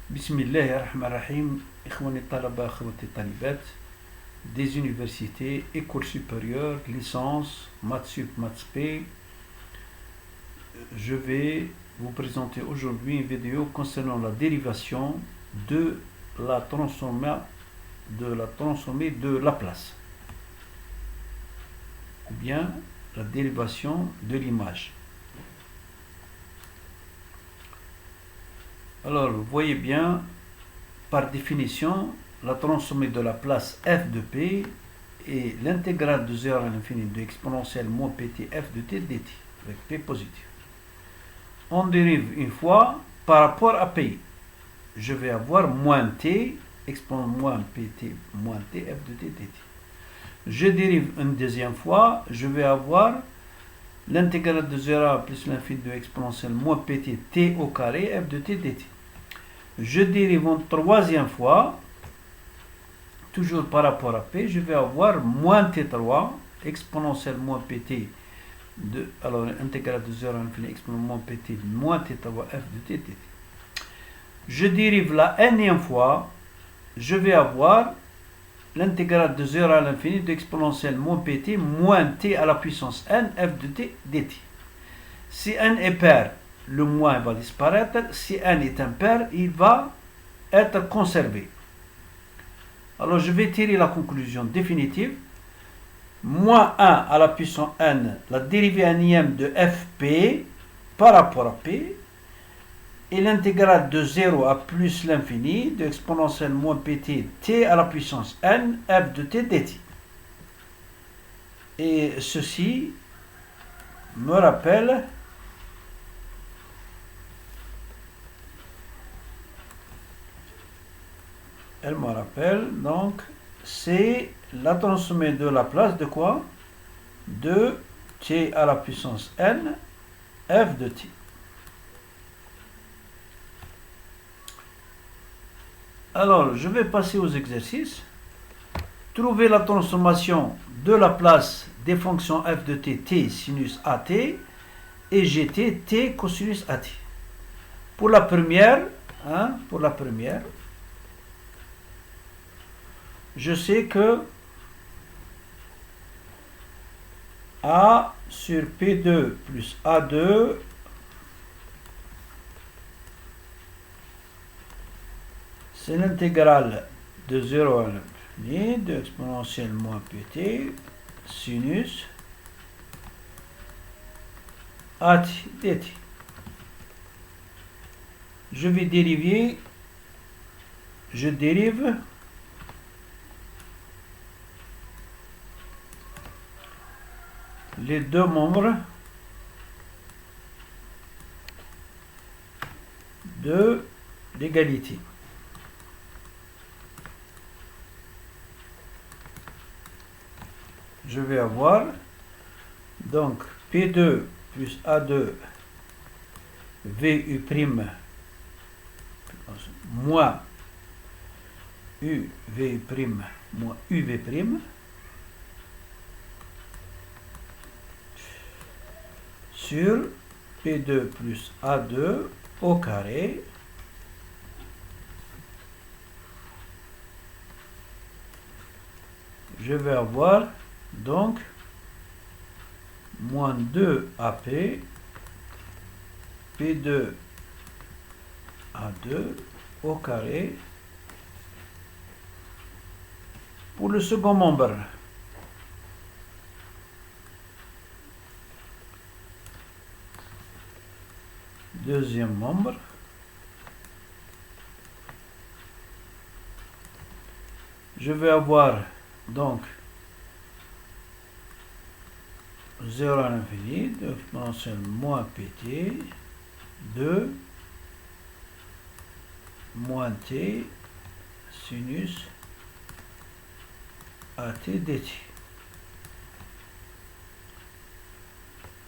بسم الله الرحمن الرحيم. إخواني الطلبة أخواتي الطالبات des universités, écoles supérieures, licence, maths sup, maths p. Je vais vous présenter aujourd'hui une vidéo concernant la dérivation de la transformée de Laplace, ou bien la dérivation de l'image. Alors, vous voyez bien, par définition, la transformée de Laplace f de p est l'intégrale de 0 à l'infini de exponentielle moins pt f de t dt, avec p positif. On dérive une fois par rapport à p. Je vais avoir moins t, exponent moins pt moins t f de t dt. Je dérive une deuxième fois, je vais avoir l'intégrale de 0 plus l'infini de exponentielle moins pt t au carré f de t dt. Je dérive une troisième fois, toujours par rapport à p, je vais avoir moins t3 exponentielle moins pt de, alors intégrale de 0 à l'infini exponentielle moins pt moins t3 f de t dt. Je dérive la nème fois, je vais avoir l'intégrale de 0 à l'infini de exponentielle moins pt moins t à la puissance n f de t dt. Si n est pair, le moins va disparaître. Si n est impair, il va être conservé. Alors je vais tirer la conclusion définitive. Moins 1 à la puissance n, la dérivée nième de fp par rapport à p, et l'intégrale de 0 à plus l'infini de exponentielle moins pt t à la puissance n f de t dt. Et ceci me rappelle donc c'est la transformée de Laplace de quoi? De t à la puissance n f de t. Alors, je vais passer aux exercices. Trouver la transformation de Laplace des fonctions f de t, t sinus at et gt, t cosinus at. Pour la première, je sais que A sur P2 plus A2 c'est l'intégrale de 0 à l'infini de exponentielle moins pt sinus at dt. Je vais dériver, je dérive les deux membres de l'égalité. Je vais avoir donc P2 plus A2 VU' moins UVU' moins UV' sur P2 plus A2 au carré je vais avoir donc moins 2 AP P2 A2 au carré pour le second membre. Deuxième membre, je vais avoir donc 0 à l'infini de exponentielle moins pt 2 moins t sinus at dt.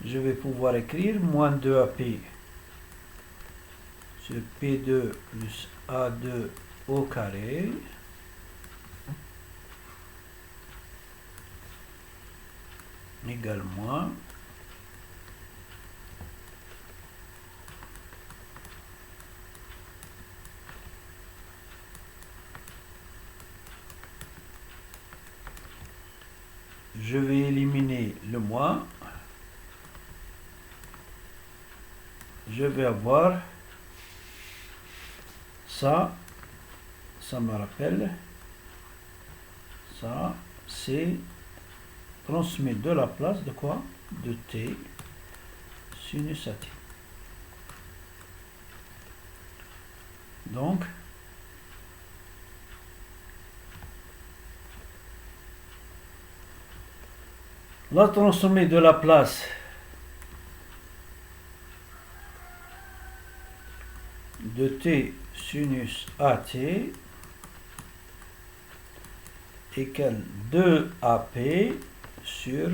Je vais pouvoir écrire moins 2 ap sur P2 plus A2 au carré égale moins je vais éliminer le moins. Je vais avoir ça, ça me rappelle, ça, c'est transmis de la place de quoi? De t sinus à t. Donc, la transformée de la place de t sinus at égale 2ap sur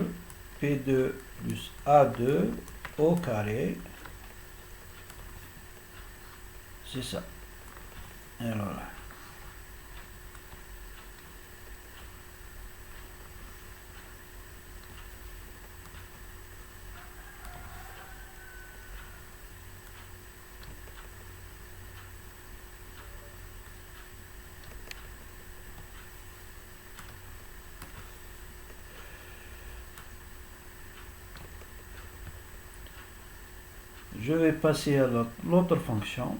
p2 plus a2 au carré. C'est ça. Alors là. Je vais passer à l'autre fonction.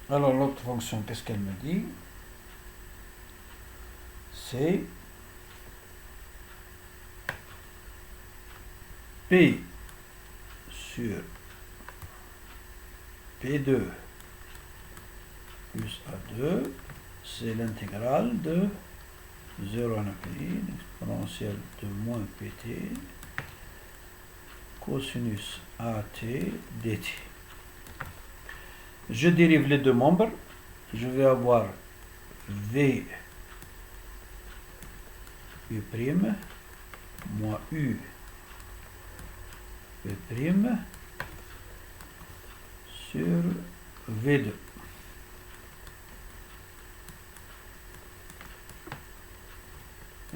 Alors l'autre fonction, qu'est-ce qu'elle me dit? C'est P sur P2 plus A2, c'est l'intégrale de 0 à l'infini, l'exponentielle de moins PT, cosinus AT dt. Je dérive les deux membres, je vais avoir V U' moins U V' sur V2.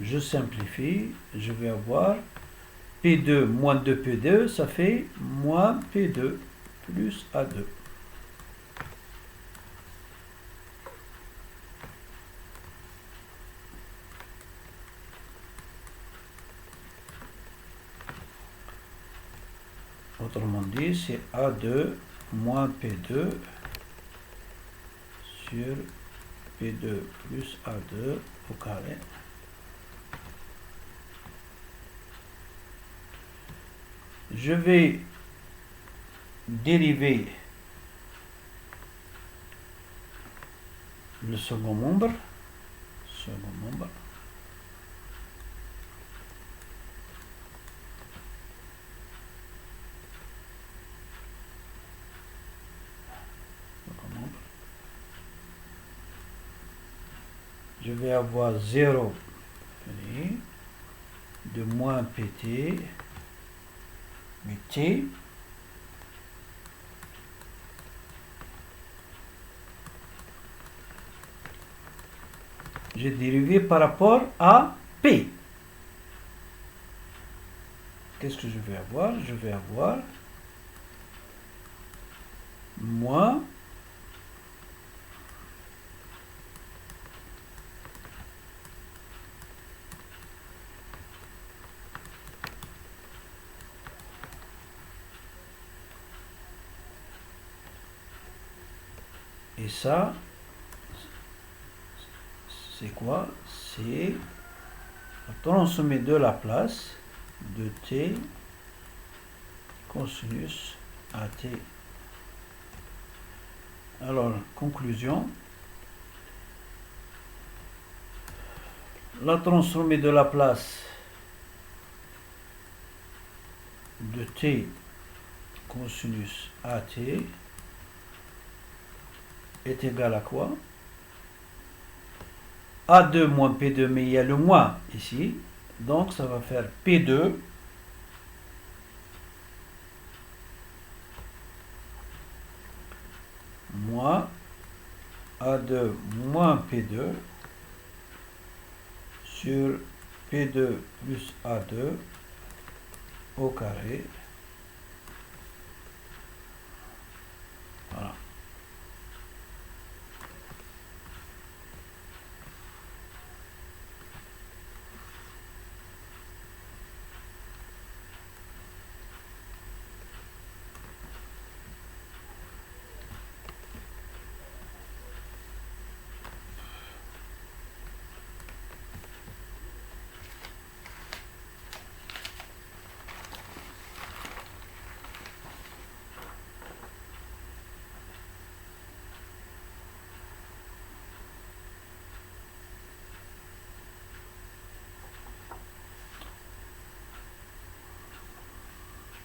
Je simplifie, je vais avoir P2 moins 2P2, ça fait moins P2 plus A2. Autrement dit, c'est A2 moins P2 sur P2 plus A2 au carré. Je vais dériver le second membre. Je vais avoir 0 de moins PT, mais T, j'ai dérivé par rapport à P. Qu'est-ce que je vais avoir? Je vais avoir moins et ça, c'est quoi? C'est la transformée de la place de T cosinus AT. Alors, conclusion. La transformée de la place de T cosinus AT est égale à quoi? A2 moins P2, mais il y a le moins ici, donc ça va faire P2 moins A2 moins P2 sur P2 plus A2 au carré. Voilà.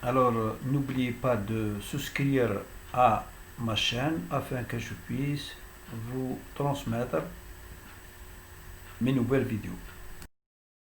Alors, n'oubliez pas de souscrire à ma chaîne afin que je puisse vous transmettre mes nouvelles vidéos.